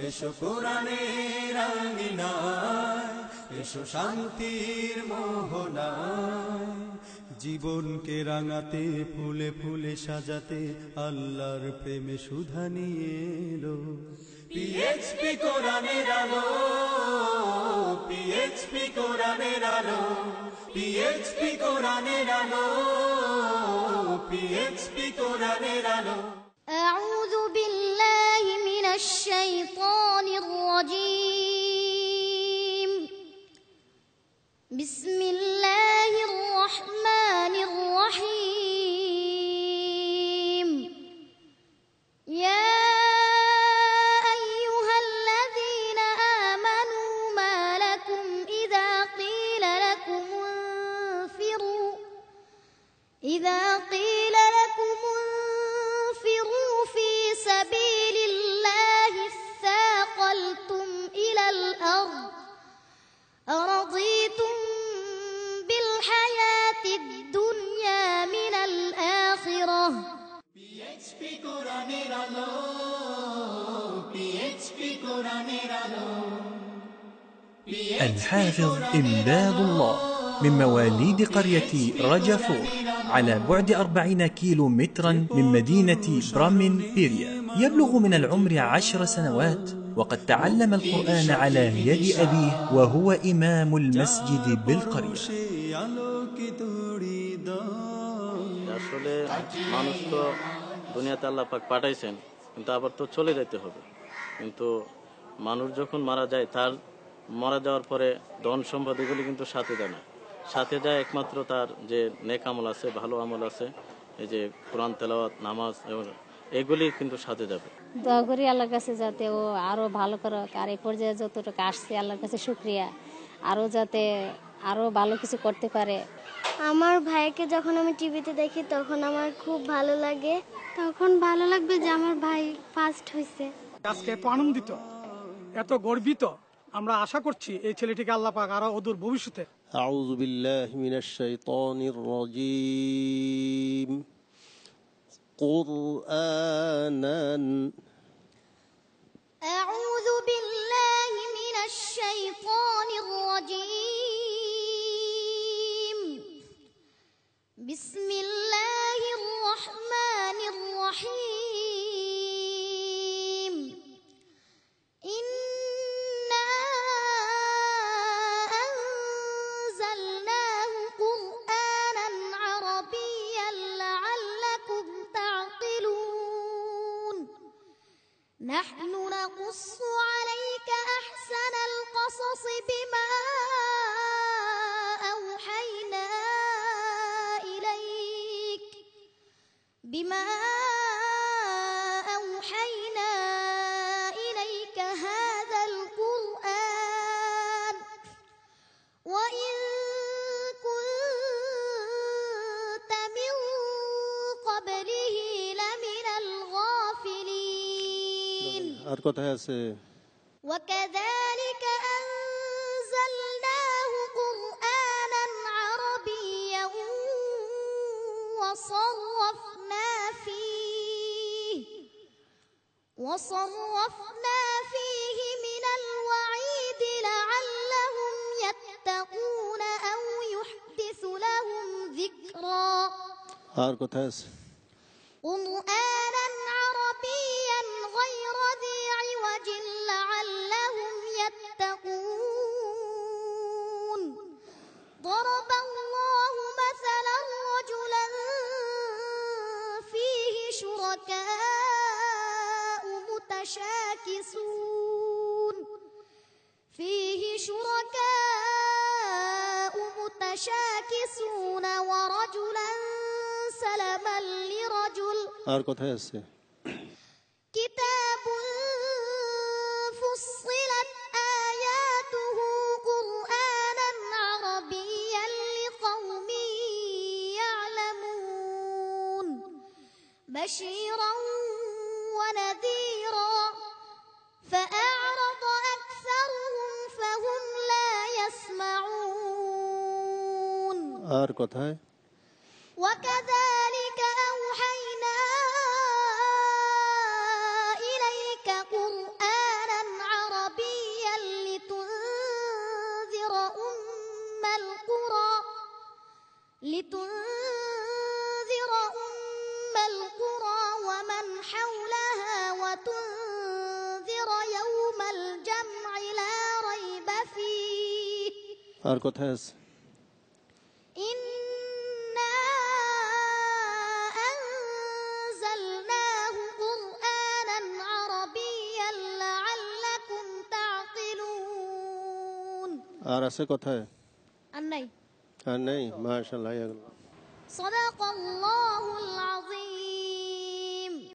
এসো কোরআনের আঙিনায়, এসো শান্তির মোহনায়, জীবনকে রাঙাতে ফুলে ফুলে সাজাতে আল্লাহর প্রেমে সুধা নিয়ে এলো পিএইচপি কোরআনের আলো, পিএইচপি কোরআনের আলো, পিএইচপি কোরআনের আলো, পিএইচপি কোরআনের আলো। আউযু বিল্লাহি মিনাশ শাইতানির রাজীম। বিসমিল্লাহির রহমানির রহিম। ইয়া আইয়ুহাল্লাযীনা আমানু মা লাকুম ইযা ক্বিলা লাকুম ইনফিরু في سبيل الله اثاقلتم إلى الأرض أرضيتم بالحياة الدنيا من الآخرة পিএইচপি কোরআনের আলো, পিএইচপি কোরআনের আলো। الحافظ إمداد الله من مواليد قرية رجفور على بعد 40 كيلو مترا من مدينة برامنبيريا، يبلغ من العمر 10 سنوات، وقد تعلم القرآن على يد أبيه وهو إمام المسجد بالقرية। আসলে মানুষ তো দুনিয়াতে আল্লাহ পাক পাঠাইছেন, কিন্তু আবার তো চলে যেতে হবে। কিন্তু মানুষ যখন মারা যায়, তার মারা যাওয়ার পরে ধন সম্পদ এগুলি কিন্তু সাথে যায় না, সাথে যায় একমাত্র তার যে নেক আমল আছে, ভালো আমল আছে, এই যে কোরআন তেলাওয়াত, নামাজ, এগুলি কিন্তু সাথে যাবে। দোয়া করি আল্লাহর কাছে যাতে ও আরো ভালো করুক, আর এই পর্যায়ে যতটুকু আসছে আল্লাহর কাছে শুকরিয়া, আরো যাতে আরো ভালো কিছু করতে পারে। আমার ভাইকে যখন আমি টিভিতে দেখি তখন আমার খুব ভালো লাগে, তখন ভালো লাগবে যে আমার ভাই ফার্স্ট হয়েছে। আজকে এত আনন্দিত, এত গর্বিত, আমরা আশা করছি এই ছেলেটিকে আল্লাহ পাক আরো অদূর ভবিষ্যতে। আউযু বিল্লাহি মিনাশ শাইতানির রাজীম। কুরআনান আউযু বিল্লাহি মিনাশ শাইতানির রাজীম। বিসমিল্লাহির রহমানির রহিম। ইন্না আনজালনাহু কুরআনান আরাবিয়্যান লাআল্লাকুম তা'কিলুন। নাহনু নাকুসসু আলাইকা আহসানাল কসস বিমা আওহাইনা إليك هذا القرآن وإن كنت من قبله لمن الغافلين وكذلك أنزلناه قرآنا عربيا وصرفنا فيه من الوعيد لعلهم يتقون أو يحدث لهم ذكرا قرآنا عربيا غير ذي عوج لعلهم يتقون ضرب الله مثلا رجلا فيه شركاء متشاكسون ورجلا سلما لرجل كتاب فصلت آياته قرآنا عربيا لقوم يعلمون بشيرا ونذيرا فأعرض أكثرهم فهم لا يسمعون وكذلك أوحينا إليك قرآنا আর কোথায় আছে? إنا أنزلناه قرآنا عربيا لعلكم تعقلون আর আছে কোথায়? الني আর নেই? মাশাআল্লাহ। صدق الله العظيم